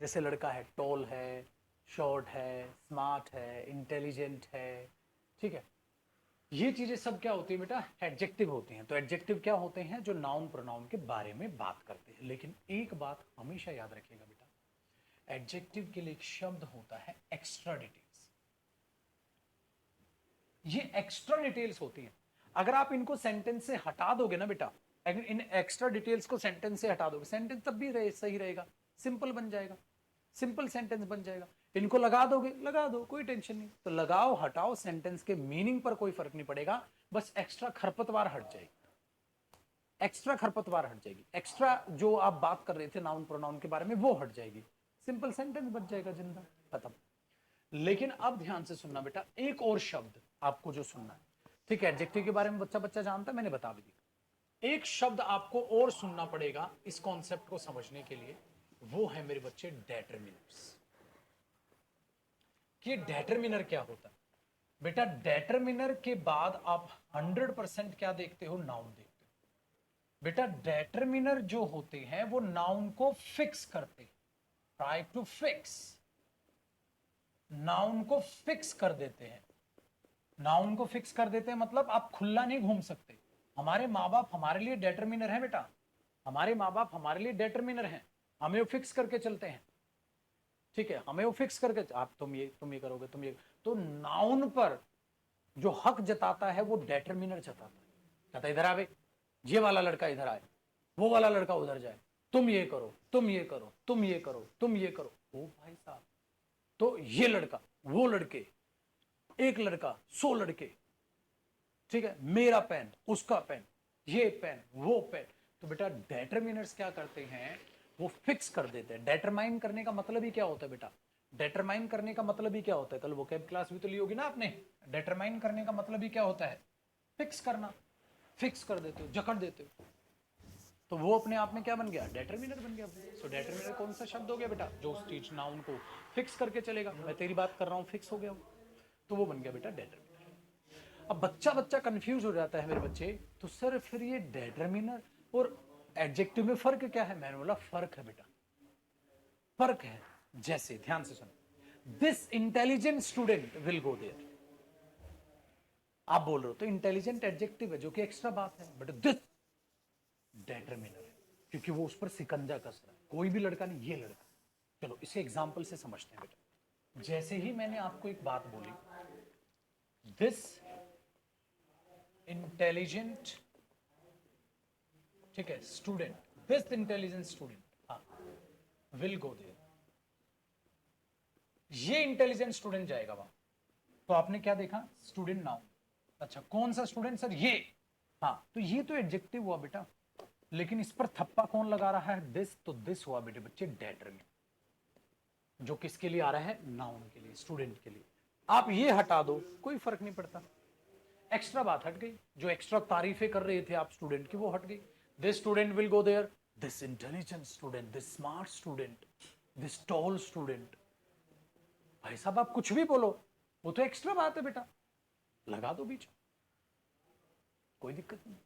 जैसे लड़का है, टॉल है, शॉर्ट है, स्मार्ट है, इंटेलिजेंट है, ठीक है। ये चीजें सब क्या होती है बेटा, एडजेक्टिव होती हैं। तो एडजेक्टिव क्या होते हैं, जो नाउन प्रोनाउन के बारे में बात करते हैं। लेकिन एक बात हमेशा याद रखिएगा बेटा, एडजेक्टिव के लिए एक शब्द होता है एक्स्ट्रा डिटेल्स। ये एक्स्ट्रा डिटेल्स होती हैं। अगर आप इनको सेंटेंस से हटा दोगे ना बेटा, अगर इन एक्स्ट्रा डिटेल्स को सेंटेंस से हटा दोगे, सेंटेंस तब भी सही रहेगा, सिंपल बन जाएगा, सिंपल सेंटेंस बन जाएगा। इनको लगा दोगे, लगा दो, कोई टेंशन नहीं। तो लगाओ हटाओ, सेंटेंस के मीनिंग पर कोई फर्क नहीं पड़ेगा, बस एक्स्ट्रा खरपतवार हट जाएगी, एक्स्ट्रा खरपतवार हट जाएगी, एक्स्ट्रा जो आप बात कर रहे थे नाउन प्रोनाउन के बारे में वो हट जाएगी, सिंपल सेंटेंस बच जाएगा, जिंदा खत्म। लेकिन अब ध्यान से सुनना बेटा, एक और शब्द आपको जो सुनना है, ठीक है। एडजेक्टिव के बारे में बच्चा बच्चा जानता है, मैंने बता भी दिया। एक शब्द आपको और सुनना पड़ेगा इस कॉन्सेप्ट को समझने के लिए, वो है मेरे बच्चे डेटरमिनर्स। कि डेटरमिनर क्या होता है बेटा, डेटरमिनर के बाद आप 100% क्या देखते हो, नाउन देखते हो। बेटा डेटरमिनर जो होते हैं वो नाउन को फिक्स करते हैं, ट्राई टू फिक्स, नाउन को फिक्स कर देते हैं। नाउन को फिक्स कर देते हैं मतलब आप खुला नहीं घूम सकते। हमारे माँ बाप हमारे लिए डेटरमिनर है बेटा, हमारे माँ बाप हमारे लिए डेटरमिनर हैं, हमें वो फिक्स करके चलते हैं, ठीक है। हमें वो फिक्स करके, आप तुम ये करोगे, तुम ये। तो नाउन पर जो हक जताता है वो डेटरमिनर जताता है, कहता इधर आवे, ये वाला लड़का इधर आए, वो वाला लड़का उधर जाए, तुम ये करो, तुम ये करो, तुम ये करो, तुम ये करो। ओ भाई साहब, तो ये लड़का, वो लड़के, एक लड़का 100 लड़के, ठीक है, मेरा पेन, उसका पेन, ये पेन, वो पेन। तो बेटा डेटरमिनर्स क्या करते हैं, वो फिक्स कर देते हैं। डेटरमाइन करने का मतलब ही क्या होता है बेटा, डेटरमाइन करने का मतलब ही क्या होता है, कल वोकैब क्लास भी तो ली होगी ना आपने। डेटरमाइन करने का मतलब ही क्या होता है, फिक्स करना, फिक्स कर देते हो, जकड़ देते हो। तो वो अपने आप में क्या बन गया, डेटरमिनर बन गया। सो डेटरमिनर कौन सा शब्द हो गया बेटा, जो उस चीज नाउन को फिक्स करके चलेगा। मैं तेरी बात कर रहा हूं, फिक्स हो गया हूं, तो वो बन गया बेटा डेटरमिनर। अब बच्चा बच्चा कंफ्यूज हो जाता है मेरे बच्चे, तो सर फिर ये डेटरमिनर और एडजेक्टिव में फर्क क्या है। मैंने बोला फर्क है बेटा, फर्क है। जैसे ध्यान से सुनो, this intelligent student will go there, आप बोल रहे हो तो इंटेलिजेंट एडजेक्टिव है जो कि एक्स्ट्रा बात है, बट दिस डेटरमिनर है क्योंकि वो उस पर सिकंजा कस रहा है, कोई भी लड़का नहीं, ये लड़का। चलो इसे एग्जाम्पल से समझते हैं बेटा। जैसे ही मैंने आपको एक बात बोली, दिस इंटेलिजेंट, ठीक है, स्टूडेंट, दिस इंटेलिजेंट स्टूडेंट, हाँ, विल गो देयर, ये इंटेलिजेंट स्टूडेंट जाएगा वहां। तो आपने क्या देखा, स्टूडेंट नाउन, अच्छा कौन सा स्टूडेंट सर, ये, हाँ, तो ये तो एडजेक्टिव हुआ बेटा। लेकिन इस पर थप्पा कौन लगा रहा है, दिस, तो दिस हुआ बेटे बच्चे डेटरमिनर, जो किसके लिए आ रहा है, नाउन के लिए, स्टूडेंट के लिए। आप ये हटा दो, कोई फर्क नहीं पड़ता, एक्स्ट्रा बात हट गई, जो एक्स्ट्रा तारीफें कर रहे थे आप स्टूडेंट की वो हट गई। This student will go there, this intelligent student, this smart student, this tall student. भाई साहब आप कुछ भी बोलो, वो तो एक्स्ट्रा बात है बेटा, लगा दो बीच में, कोई दिक्कत नहीं,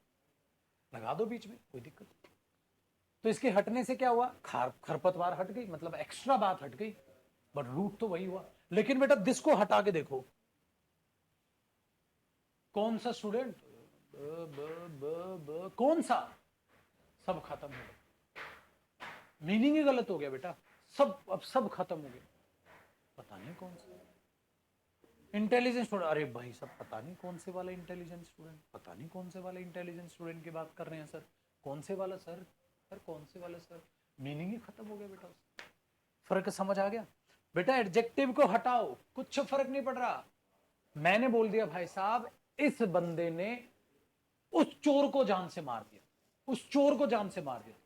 लगा दो बीच में, कोई दिक्कत नहीं। तो इसके हटने से क्या हुआ, खरपतवार हट गई, मतलब एक्स्ट्रा बात हट गई, बट रूट तो वही हुआ। लेकिन बेटा दिस को हटा के देखो, कौन सा स्टूडेंट, कौन सा, सब खत्म हो गया, मीनिंग ही गलत हो गया बेटा, सब अब सब खत्म हो गया। पता नहीं कौन सा इंटेलिजेंट स्टूडेंट, अरे भाई सब पता नहीं कौन से वाला इंटेलिजेंट स्टूडेंट, पता नहीं कौन से वाले इंटेलिजेंट स्टूडेंट की बात कर रहे हैं सर, कौन से वाला सर, सर कौन से वाला सर, मीनिंग ही खत्म हो गया बेटा उसका। फर्क समझ आ गया बेटा, एडजेक्टिव को हटाओ, कुछ फर्क नहीं पड़ रहा। मैंने बोल दिया भाई साहब, इस बंदे ने उस चोर को जान से मार दिया, उस चोर को जान से मार दिया,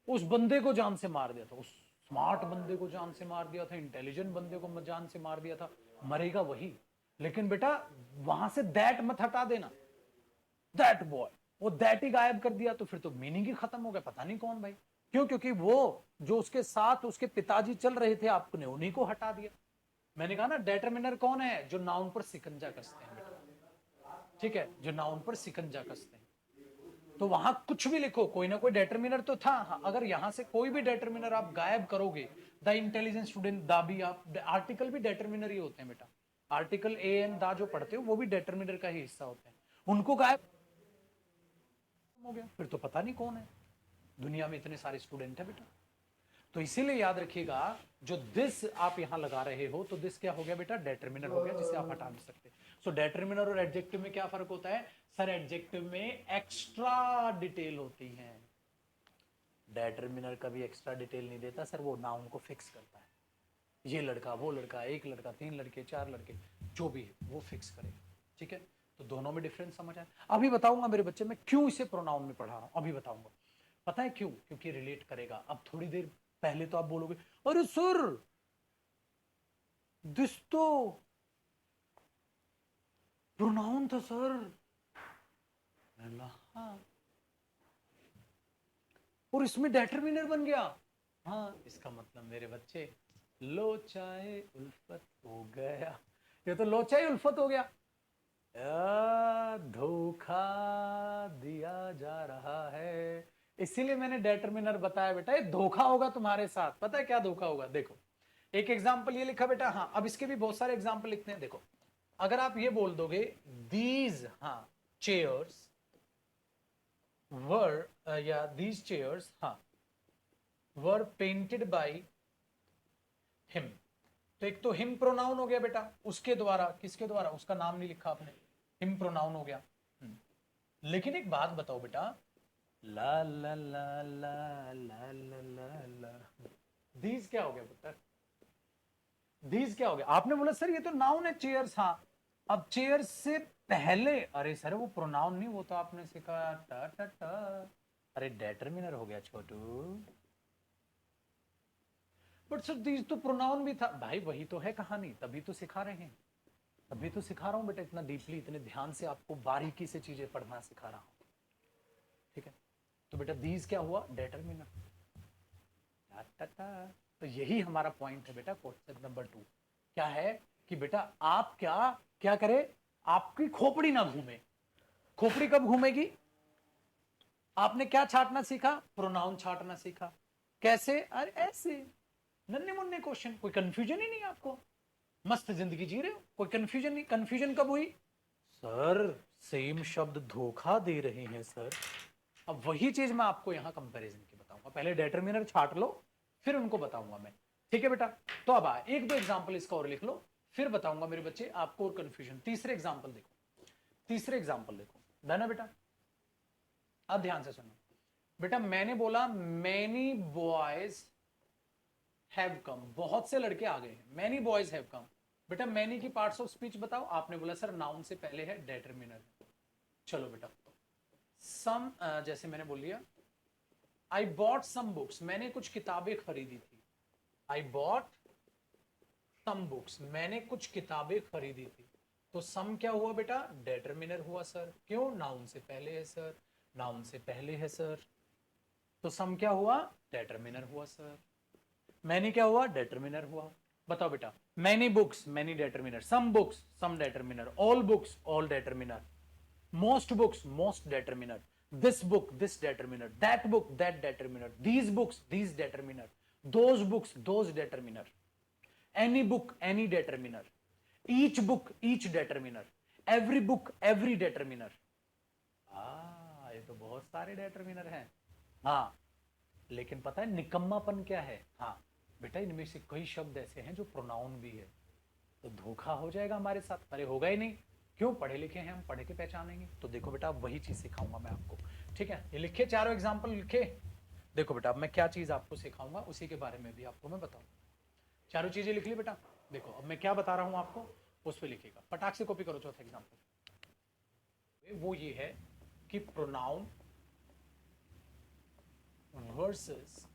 उस बंदे को जान से मार दिया था, उस स्मार्ट बंदे को जान से मार दिया था, इंटेलिजेंट बंदे को जान से मार दिया था, मरेगा वही। लेकिन बेटा वहां से दैट मत हटा देना, दैट बॉय, वो दैट ही गायब कर दिया तो फिर तो मीनिंग ही खत्म हो गया, पता नहीं कौन भाई। क्यों, क्योंकि वो जो उसके साथ उसके पिताजी चल रहे थे, आपने उन्हीं को हटा दिया। मैंने कहा ना डेटरमिनर कौन है, जो नाउन पर सिकंजा कसते हैं बेटा, ठीक है, जो नाउन पर सिकंजा कसते हैं। तो वहां कुछ भी लिखो, कोई ना कोई डेटरमिनर तो था। हाँ, अगर यहां से कोई भी डेटरमिनर आप गायब करोगे, द इंटेलिजेंट स्टूडेंट, दा भी, आप आर्टिकल भी डेटरमिनर ही होते हैं बेटा। आर्टिकल ए एंड दा जो पढ़ते हो वो भी डेटरमिनर का ही हिस्सा होते हैं। उनको गायब हो गया, फिर तो पता नहीं कौन है। दुनिया में इतने सारे स्टूडेंट है बेटा। तो इसीलिए याद रखिएगा, जो दिस आप यहां लगा रहे हो, तो दिस क्या हो गया बेटा? डेटरमिनर हो गया, जिसे आप हटा नहीं सकते। सो डेटरमिनर और एडजेक्टिव में क्या फर्क होता है? सर एडजेक्टिव में एक्स्ट्रा डिटेल होती है, डेटरमिनर कभी एक्स्ट्रा डिटेल नहीं देता सर, वो नाउन को फिक्स करता है। ये लड़का, वो लड़का, एक लड़का, तीन लड़के, चार लड़के, जो भी है वो फिक्स करेगा। ठीक है, तो दोनों में डिफरेंस समझ आया। अभी बताऊंगा मेरे बच्चे, मैं क्यों इसे प्रोनाउन में पढ़ा रहा हूं, अभी बताऊंगा। पता है क्यों? क्योंकि रिलेट करेगा। अब थोड़ी देर पहले तो आप बोलोगे अरे सर दिस तो प्रोनाउन था सर। हाँ, और इसमें डेटरमिनर बन गया। हाँ, इसका मतलब मेरे बच्चे, लोचाए उल्फत हो गया। ये तो लोचाए उल्फत हो गया, धोखा दिया जा रहा है। इसीलिए मैंने डेटरमिनर बताया बेटा, ये धोखा होगा तुम्हारे साथ। पता है क्या धोखा होगा? देखो, एक एग्जाम्पल ये लिखा बेटा। हाँ, अब इसके भी बहुत सारे एग्जाम्पल लिखते हैं। देखो, अगर आप ये बोल दोगे दीज, हाँ, चेयर्स वर, या दीज चेयर्स, हाँ, वर पेंटेड बाई हिम, तो एक तो हिम प्रोनाउन हो गया बेटा, उसके द्वारा। किसके द्वारा? उसका नाम नहीं लिखा आपने, हिम प्रोनाउन हो गया। लेकिन एक बात बताओ बेटा, ला ला ला ला ला ला ला ला, दीज क्या हो गया बेटा? दीज क्या हो गया? आपने बोला सर ये तो नाउन है चेयर्स। हाँ, अब चेयर्स से पहले, अरे सर वो प्रोनाउन नहीं, वो तो आपने सिखाया टा टा टा, अरे डेटरमिनर हो गया छोटू। बट सर दीज तो प्रोनाउन भी था भाई, वही तो है कहानी, तभी तो सिखा रहे हैं। तभी तो सिखा रहा हूं बेटा, इतना डीपली, इतने ध्यान से आपको बारीकी से चीजें पढ़ना सिखा रहा हूं। ठीक है, तो बेटा दीज क्या हुआ? डेटरमिनर। तो यही हमारा पॉइंट है बेटा, क्वेश्चन नंबर 2 क्या है कि बेटा आप क्या क्या करें, आपकी खोपड़ी ना घूमे। खोपड़ी कब घूमेगी? आपने क्या छाटना सीखा? प्रोनाउन छाटना सीखा। कैसे? अरे ऐसे, नन्हे मुन्ने क्वेश्चन, कोई कंफ्यूजन ही नहीं आपको, मस्त जिंदगी जी रहे हो, कोई कंफ्यूजन नहीं। कंफ्यूजन कब हुई? सर सेम शब्द धोखा दे रहे हैं सर। अब वही चीज मैं आपको यहां कंपैरिजन की बताऊंगा, पहले डिटरमिनर छाट लो, फिर उनको बताऊंगा मैं। ठीक है बेटा, तो अब एक दो एग्जांपल इसका और लिख लो, फिर बताऊंगा मेरे बच्चे आपको और कंफ्यूजन। तीसरे एग्जांपल देखो, तीसरे एग्जांपल देखो, डन है बेटा? अब ध्यान से सुनो बेटा, मैंने बोला मैनी बॉयज हैव कम, बहुत से लड़के आ गए हैं, मैनी बॉयज हैव कम। बेटा मैनी की पार्ट्स ऑफ स्पीच बताओ। आपने बोला सर नाउन से पहले है डिटरमिनर। चलो बेटा, सम, जैसे मैंने बोल लिया, आई बॉट सम बुक्स, मैंने कुछ किताबें खरीदी थी। आई बॉट सम बुक्स, मैंने कुछ किताबें खरीदी थी। तो सम क्या हुआ बेटा? डिटरमिनर हुआ सर। क्यों? नाउन से पहले है सर, नाउन से पहले है सर। तो सम क्या हुआ? डिटरमिनर हुआ सर। मैनी क्या हुआ? डिटरमिनर हुआ। बताओ बेटा, many books, many determiner, some books, some determiner, all books, all determiner, most books, most determiner, this book, this determiner, that book, that determiner, these books, these determiner, those books, those determiner, any book, any determiner, each book, each determiner, every book, every determiner। ये तो बहुत सारे determiner हैं। हाँ, लेकिन पता है निकम्मापन क्या है? हाँ बेटा, इनमें से कई शब्द ऐसे हैं जो प्रोनाउन भी है, तो धोखा हो जाएगा हमारे साथ। अरे होगा ही नहीं, क्यों? पढ़े लिखे हैं हम, पढ़ के पहचानेंगे। तो देखो बेटा, अब वही चीज सिखाऊंगा मैं आपको। ठीक है, ये लिखे, चारों एग्जाम्पल लिखे। देखो बेटा, अब मैं क्या चीज आपको सिखाऊंगा उसी के बारे में भी आपको मैं बताऊंगा। चारों चीजें लिख ली बेटा? देखो अब मैं क्या बता रहा हूं आपको, उस पर लिखिएगा, फटाक से कॉपी करो। चौथा एग्जाम्पल वो ये है कि प्रोनाउन वर्सेस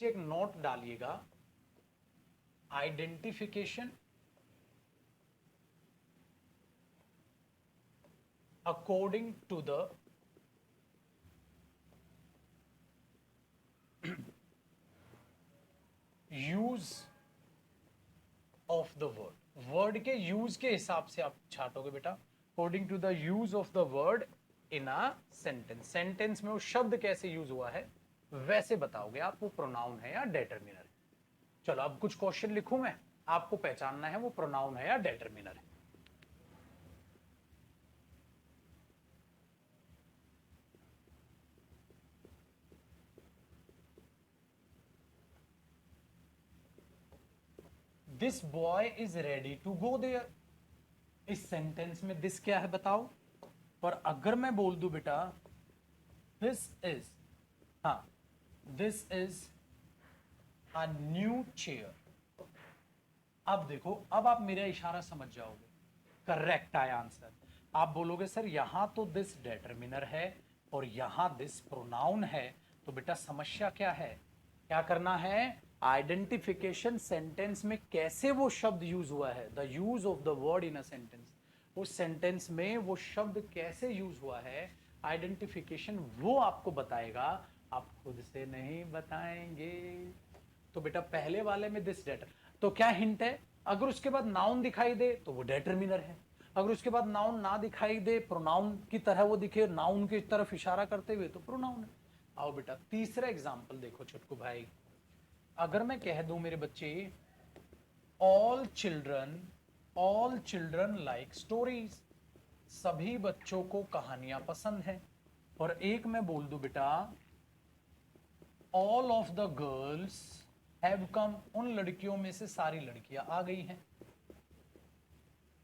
एक नोट डालिएगा, identification according to the use of the word, word के यूज के हिसाब से आप छाटोगे बेटा, according to the use of the word in a sentence, sentence में वो शब्द कैसे यूज हुआ है वैसे बताओगे आप वो प्रोनाउन है या डेटरमिनर है। चलो अब कुछ क्वेश्चन लिखूं मैं, आपको पहचानना है वो प्रोनाउन है या डेटरमिनर है। This boy is ready to go there, इस सेंटेंस में दिस क्या है बताओ। और अगर मैं बोल दूं बेटा दिस इज, हाँ this is a new chair, अब देखो अब आप मेरा इशारा समझ जाओगे, करेक्ट है आंसर। आप बोलोगे सर यहां तो दिस डेटरमिनर है और यहां दिस प्रोनाउन है, तो बेटा समस्या क्या है, क्या करना है, आइडेंटिफिकेशन सेंटेंस में कैसे वो शब्द यूज हुआ है, the use of the word in a sentence, उस सेंटेंस में वो शब्द कैसे यूज हुआ है, आइडेंटिफिकेशन वो आपको बताएगा, आप खुद से नहीं बताएंगे। तो बेटा पहले वाले में दिस डेटर, तो क्या हिंट है, अगर उसके बाद नाउन दिखाई दे तो वो डेटरमिनर है, अगर उसके बाद नाउन ना दिखाई दे, प्रोनाउन की तरह वो दिखे, नाउन की तरफ इशारा करते हुए, तो प्रोनाउन है। आओ बेटा तीसरा एग्जांपल देखो छोटकू भाई, अगर मैं कह दूं मेरे बच्चे ऑल चिल्ड्रन लाइक स्टोरीज, सभी बच्चों को कहानियां पसंद है, और एक मैं बोल दूं बेटा all of the girls have come, उन लड़कियों में से सारी लड़कियां आ गई हैं।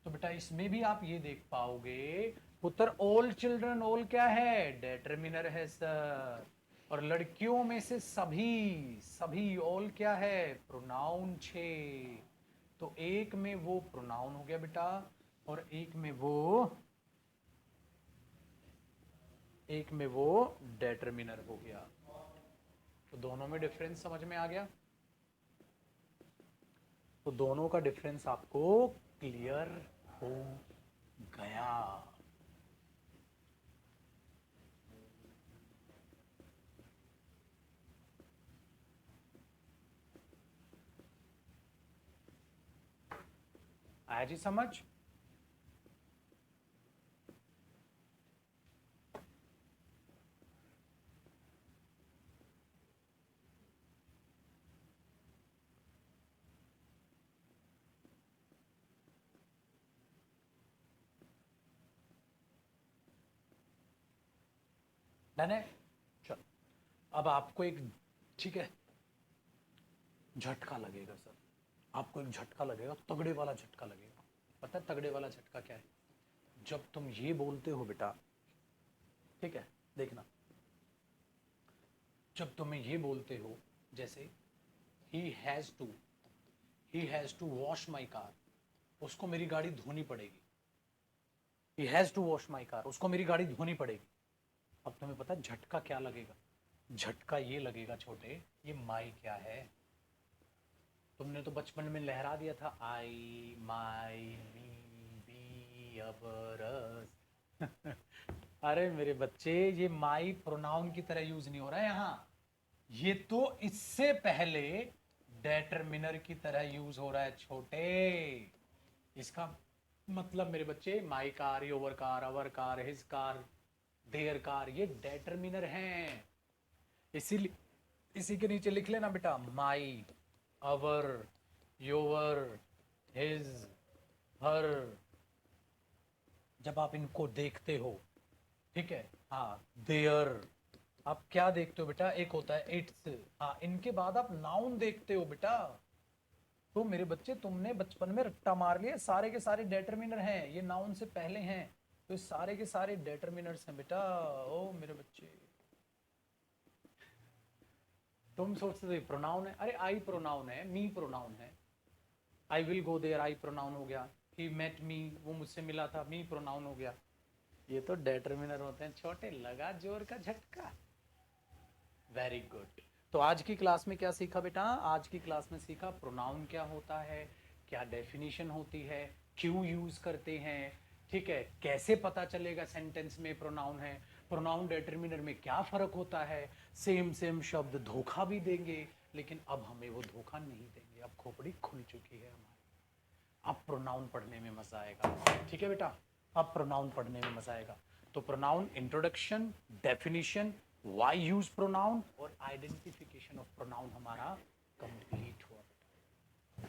तो बेटा इसमें भी आप ये देख पाओगे पुत्र ऑल चिल्ड्रन, ऑल क्या है, डेटरमिनर है सर, और लड़कियों में से सभी, सभी ऑल क्या है, प्रोनाउन छे, तो एक में वो प्रोनाउन हो गया बेटा और एक में वो डेटरमिनर हो गया। तो दोनों में डिफरेंस समझ में आ गया, तो दोनों का डिफरेंस आपको क्लियर हो गया। आया जी समझ। डन है, चलो अब आपको एक, ठीक है, झटका लगेगा सर, आपको एक झटका लगेगा, तगड़े वाला झटका लगेगा। पता है तगड़े वाला झटका क्या है, जब तुम ये बोलते हो बेटा, ठीक है देखना, जब तुम्हें ये बोलते हो जैसे he has to, he has to wash my car, उसको मेरी गाड़ी धोनी पड़ेगी, he has to wash my car, उसको मेरी गाड़ी धोनी पड़ेगी। अब तुम्हें पता है झटका क्या लगेगा, झटका ये लगेगा छोटे, ये माई क्या है, तुमने तो बचपन में लहरा दिया था आई माई मी वी अबरस अरे मेरे बच्चे ये माई प्रोनाउन की तरह यूज नहीं हो रहा है यहाँ, ये तो इससे पहले डेटरमिनर की तरह यूज हो रहा है छोटे। इसका मतलब मेरे बच्चे my car, your car, our car, his car, their car, ये डेटरमिनर हैं। इसीलिए इसी के नीचे लिख लेना बेटा माई, अवर, योर, हिज, हर, जब आप इनको देखते हो, ठीक है, हाँ देयर, आप क्या देखते हो बेटा, एक होता है इट्स, हाँ इनके बाद आप नाउन देखते हो बेटा। तो मेरे बच्चे तुमने बचपन में रट्टा मार लिया, सारे के सारे डेटरमिनर हैं, ये नाउन से पहले हैं, तो सारे के सारे डेटरमिनर्स हैं बेटा। ओ मेरे बच्चे तुम सोचते थे प्रोनाउन है, अरे आई प्रोनाउन है, मी प्रोनाउन है, I will go there I pronoun हो गया, ही मेट मी वो मुझसे मिला था, मी प्रोनाउन हो गया, ये तो डेटरमिनर होते हैं छोटे, लगा जोर का झटका। Very good. तो आज की क्लास में क्या सीखा बेटा, आज की क्लास में सीखा प्रोनाउन क्या होता है, क्या डेफिनेशन होती है, क्यों यूज करते हैं, ठीक है, कैसे पता चलेगा सेंटेंस में प्रोनाउन है, प्रोनाउन डिटरमिनर में क्या फर्क होता है, सेम सेम शब्द धोखा भी देंगे, लेकिन अब हमें वो धोखा नहीं देंगे, अब खोपड़ी खुल चुकी है हमारी। अब प्रोनाउन पढ़ने में मजा आएगा, ठीक है बेटा, अब प्रोनाउन पढ़ने में मजा आएगा। तो pronoun introduction, definition, why use pronoun और आइडेंटिफिकेशन ऑफ प्रोनाउन हमारा कंप्लीट हुआ बेटा,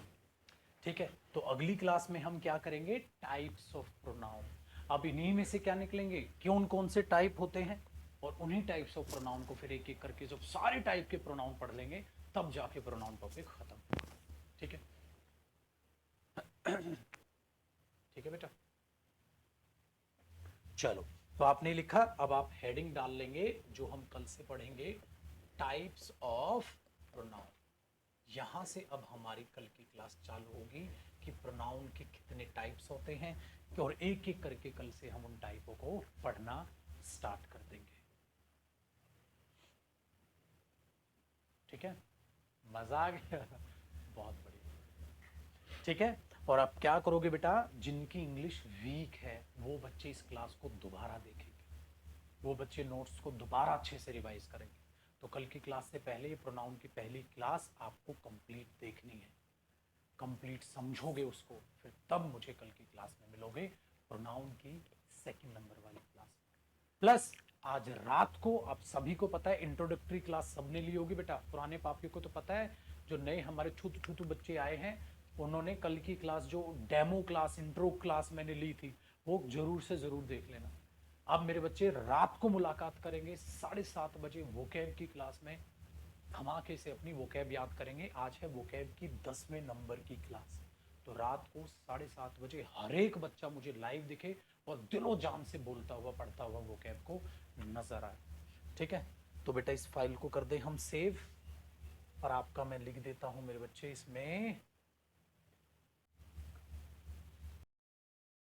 ठीक है। तो अगली क्लास में हम क्या करेंगे, टाइप्स ऑफ प्रोनाउन। अब इन्हीं में से क्या निकलेंगे, कौन कौन से टाइप होते हैं, और उन्हीं टाइप्स ऑफ प्रोनाउन को फिर एक एक करके जब सारे टाइप के प्रोनाउन पढ़ लेंगे तब जाके प्रोनाउन टॉपिक खत्म होगा, ठीक है। ठीक है बेटा, चलो तो आपने लिखा, अब आप हेडिंग डाल लेंगे जो हम कल से पढ़ेंगे, टाइप्स ऑफ प्रोनाउन। यहां से अब हमारी कल की क्लास चालू होगी कि प्रोनाउन के कितने टाइप्स होते हैं, और एक एक करके कल से हम उन टाइपों को पढ़ना स्टार्ट कर देंगे, ठीक है। मजा आ गया बहुत बढ़िया, ठीक है। और आप क्या करोगे बेटा, जिनकी इंग्लिश वीक है वो बच्चे इस क्लास को दोबारा देखेंगे, वो बच्चे नोट्स को दोबारा अच्छे से रिवाइज करेंगे। तो कल की क्लास से पहले ये प्रोनाउन की पहली क्लास आपको कंप्लीट देखनी है, कंप्लीट समझोगे उसको, फिर तब मुझे कल की क्लास में मिलोगे प्रोनाउन की सेकंड नंबर वाली क्लास। प्लस आज रात को आप सभी को पता है इंट्रोडक्टरी क्लास सबने ली होगी बेटा, पुराने पापियों को तो पता है, जो नए हमारे छूतू छूतू बच्चे आए हैं उन्होंने कल की क्लास जो डेमो क्लास, इंट्रो क्लास मैंने ली थी वो जरूर से जरूर देख लेना। अब मेरे बच्चे रात को मुलाकात करेंगे 7:30 बजे वोकैब की क्लास में, धमाके से अपनी वोकैब याद करेंगे। आज है वोकैब की 10वें नंबर की क्लास, तो रात को 7:30 बजे हर एक बच्चा मुझे लाइव दिखे और दिलो जान से बोलता हुआ पढ़ता हुआ वोकैब को नजर आए, ठीक है। तो बेटा इस फाइल को कर दे हम सेव, और आपका मैं लिख देता हूं मेरे बच्चे इसमें